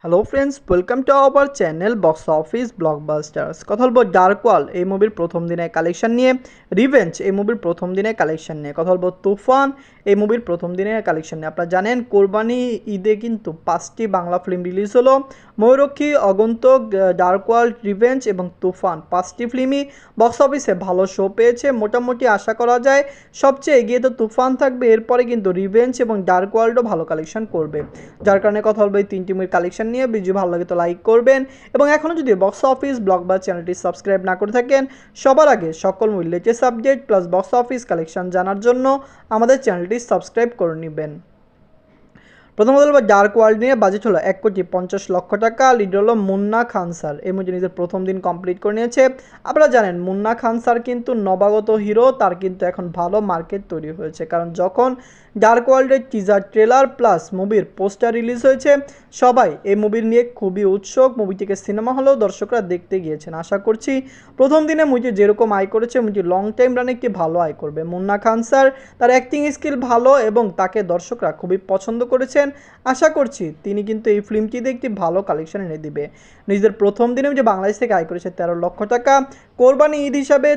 Hello friends, welcome to our channel box office blockbusters. কথা বলবো dark ওয়াল এই মুভির প্রথম দিনের কালেকশন নিয়ে, রিভেঞ্জ এই মুভির প্রথম দিনের কালেকশন নিয়ে, কথা বলবো তুফান এই মুভির প্রথম দিনের কালেকশন নিয়ে। আপনারা জানেন কোরবানি ঈদে কিন্তু 5টি বাংলা ফিল্ম রিলিজ হলো। ময়ূরক্ষী, আগন্তুক, ডার্ক ওয়াল, রিভেঞ্জ এবং তুফান 5টি ফিল্মই বক্স অফিসে ভালো শো পেয়েছে। মোটামুটি আশা করা যায় সবচেয়ে এগিয়ে তো তুফান থাকবে, এরপরে কিন্তু রিভেঞ্জ এবং ডার্ক ওয়ার্ল্ডও ভালো কালেকশন করবে। যার কারণে কথা বলবো এই 3টি মুভির কালেকশন নিয়ে। ভিডিও ভালো লাগে তো লাইক করবেন, এবং এখনও যদি বক্স অফিস ব্লকবাস চ্যানেলটি সাবস্ক্রাইব না করে থাকেন, সবার আগে সকল movie latest update plus box office collection জানার জন্য আমাদের চ্যানেলটি সাবস্ক্রাইব করে নেবেন। প্রথম কথা বলবো ডার্ক ওয়ার্ল্ড নিয়ে। বাজেট হলো 1,50,00,000 টাকা। লিড হলো মুন্না খান স্যার, এই মুভি নিজের প্রথম দিন কমপ্লিট করে নিয়েছে। আপনারা জানেন মুন্না খান স্যার কিন্তু নবাগত হিরো, তার কিন্তু এখন ভালো মার্কেট তৈরি হয়েছে, কারণ যখন ডার্ক ওয়ার্ল্ডের টিজার ট্রেলার প্লাস মুভির পোস্টার রিলিজ হয়েছে, সবাই এই মুভির নিয়ে খুবই উৎসুক। মুভিটিকে সিনেমা হলেও দর্শকরা দেখতে গিয়েছেন। আশা করছি প্রথম দিনে মুভিটি যেরকম আয় করেছে, মুভিটি লং টাইম রানে একটি ভালো আয় করবে। মুন্না খান স্যার, তার অ্যাক্টিং স্কিল ভালো এবং তাকে দর্শকরা খুবই পছন্দ করেছেন। আশা করছি তিনি কিন্তু এই ফিল্মটিতে একটি ভালো কালেকশন এনে দিবে। নিজের প্রথম দিনে যে বাংলাদেশ থেকে আয় করেছে 13 লক্ষ টাকা। কোরবানি ঈদ হিসাবে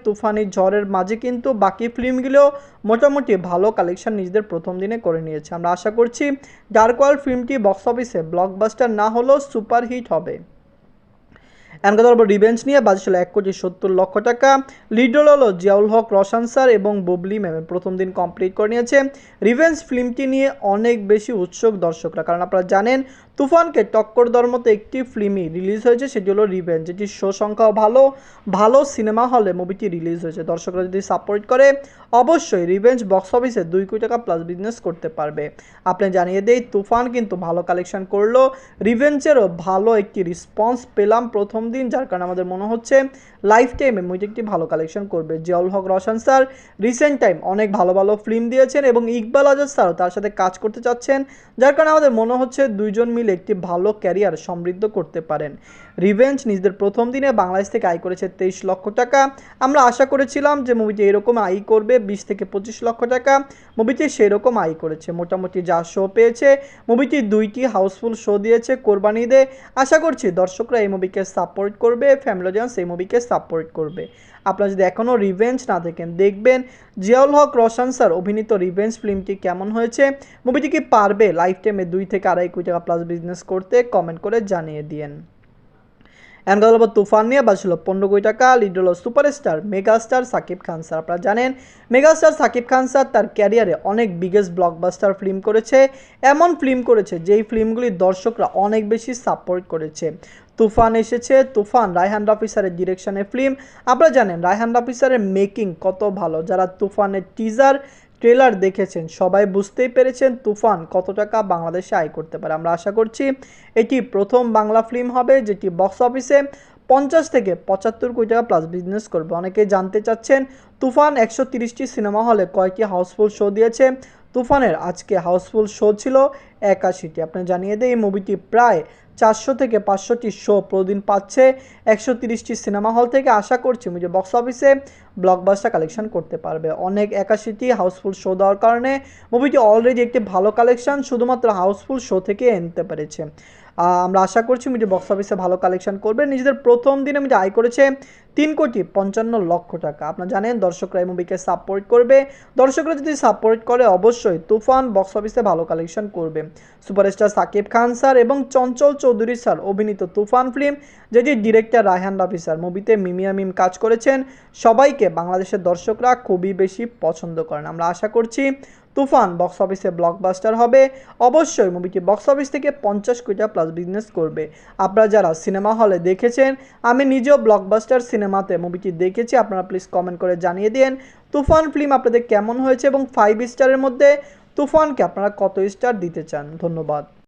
তুফানি ঝড়ের মাঝে কিন্তু বাকি ফিল্মগুলো মোটামুটি ভালো কালেকশন নিজেদের প্রথম দিনে করে নিয়েছে। আমরা আশা করছি ডার্ক ওয়ার্ল্ড ফিল্মটি বক্স অফিসে ব্লকবাস্টার না হলেও সুপারহিট হবে। এখন কথা বলবো রিভেঞ্জ নিয়ে। বাজেট ছিল 1,70,00,000 টাকা। লিড রোল হলো জিয়াউল হক, রোশন স্যার এবং বুবলি ম্যাম। প্রথম দিন কমপ্লিট করে নিয়েছে। রিভেঞ্জ ফিল্মটি নিয়ে অনেক বেশি উৎসুক দর্শকরা, কারণ আপনারা জানেন তুফানকে টক্কর দেওয়ার মতো একটি ফিল্মই রিলিজ হয়েছে, সেটি হলো রিভেঞ্জ, যেটি শো সংখ্যাও ভালো, ভালো সিনেমা হলে মুভিটি রিলিজ হয়েছে। দর্শকরা যদি সাপোর্ট করে অবশ্যই রিভেঞ্জ বক্স অফিসে 2 কোটি টাকা প্লাস বিজনেস করতে পারবে। আপনি জানিয়ে দেই তুফান কিন্তু ভালো কালেকশন করলো, রিভেঞ্জেরও ভালো একটি রেসপন্স পেলাম প্রথম দিন, যার কারণে আমাদের মনে হচ্ছে লাইফ টাইমে মুভিটি একটি ভালো কালেকশন করবে। জিয়াউল হক, রোশন স্যার রিসেন্ট টাইম অনেক ভালো ভালো ফিল্ম দিয়েছেন এবং ইকবাল আজাদ স্যারও তার সাথে কাজ করতে চাচ্ছেন, যার কারণে আমাদের মনে হচ্ছে দুইজন মিলে একটি ভালো ক্যারিয়ার সমৃদ্ধ করতে পারেন। রিভেঞ্জ নিজেদের প্রথম দিনে বাংলাদেশ থেকে আয় করেছে 23 লক্ষ টাকা। আমরা আশা করেছিলাম যে মুভিটি এরকম আয় করবে 20 থেকে 25 লক্ষ টাকা। মুভিটি সেরকম আয় করেছে, মোটামুটি যা শো পেয়েছে। মুভিটি 2টি হাউসফুল শো দিয়েছে কোরবানি ঈদে। আশা করছি দর্শকরা এই মুভিকে সাপোর্ট করবে, ফ্যামিলি অডিয়েন্স এই মুভিকে সাপোর্ট করবে। আপনারা যদি এখনও রিভেঞ্জ না দেখেন, দেখবেন জিয়াউল হক, রোশন স্যার অভিনীত রিভেঞ্জ ফিল্মটি কেমন হয়েছে। মুভিটি কি পারবে লাইফ টাইমে 2 থেকে 2.5 কোটি টাকা প্লাস বিজনেস করতে, কমেন্ট করে জানিয়ে দিন। এন্ড কথা বলবো তুফান নিয়ে। বাজছিল 15 কোটি টাকা। লিড হলো superstar megastar Shakib Khan sir. আপনারা জানেন মেগাস্টার সাকিব খান স্যার তার ক্যারিয়ারে অনেক বিগেস্ট ব্লকবাস্টার ফিল্ম করেছে, এমন ফিল্ম করেছে যেই ফিল্মগুলি দর্শকরা অনেক বেশি সাপোর্ট করেছে। তুফান এসেছে, তুফান রায়হান রাফি স্যারের ডিরেকশনের ফিল্ম। আপনারা জানেন রায়হান রাফি স্যারের মেকিং কত ভালো, যারা তুফানের টিজার ট্রেলার দেখেছেন সবাই বুঝতেই পেরেছেন তুফান কত টাকা বাংলাদেশে আয় করতে পারে। আমরা আশা করছি এটি প্রথম বাংলা ফিল্ম হবে যেটি বক্স অফিসে 50 থেকে 75 কোটি টাকা প্লাস বিজনেস করবে। অনেকেই জানতে চাচ্ছেন তুফান 130টি সিনেমা হলে কয়টি হাউসফুল শো দিয়েছে। তুফানের আজকে হাউসফুল শো ছিল 81টি। আপনি জানিয়ে দেয় এই মুভিটি প্রায় 400 থেকে 500টি শো প্রতিদিন পাচ্ছে 130টি সিনেমা হল থেকে। আশা করছি মুভি বক্স অফিসে ব্লকবাস্টার কালেকশন করতে পারবে। অনেক 81টি হাউসফুল শো দেওয়ার কারণে মুভিটি অলরেডি একটি ভালো কালেকশন শুধুমাত্র হাউসফুল শো থেকে আনতে পেরেছে। আমরা আশা করছি মুভি বক্স অফিসে ভালো কালেকশন করবে। নিজেদের প্রথম দিনে মুভি আয় করেছে 3,55,00,000 টাকা। আপনারা জানেন দর্শকরা এই মুভিকে সাপোর্ট করবে। দর্শকরা যদি সাপোর্ট করে অবশ্যই তুফান বক্স অফিসে ভালো কালেকশন করবে। সুপারস্টার সাকিব খান স্যার এবং চঞ্চল চৌধুরী স্যার অভিনীত তুফান ফিল্ম, যেটি ডিরেক্টর রায়হান রাফি স্যার, মুভিতে মিমিয়া মিম কাজ করেছেন। সবাইকে বাংলাদেশের দর্শকরা খুবই বেশি পছন্দ করেন। আমরা আশা করছি তুফান বক্স অফিসে ব্লকবাস্টার হবে। অবশ্যই মুভিটি বক্স অফিস থেকে 50 কোটি টাকা প্লাস বিজনেস করবে। আপনারা যারা সিনেমা হলে দেখেছেন, আমি নিজেও ব্লকবাস্টার সিনেমাতে মুভিটি দেখেছি, আপনারা প্লিজ কমেন্ট করে জানিয়ে দিন তুফান ফিল্ম আপনাদের কেমন হয়েছে এবং 5 স্টারের মধ্যে তুফানকে আপনারা কত স্টার দিতে চান। ধন্যবাদ।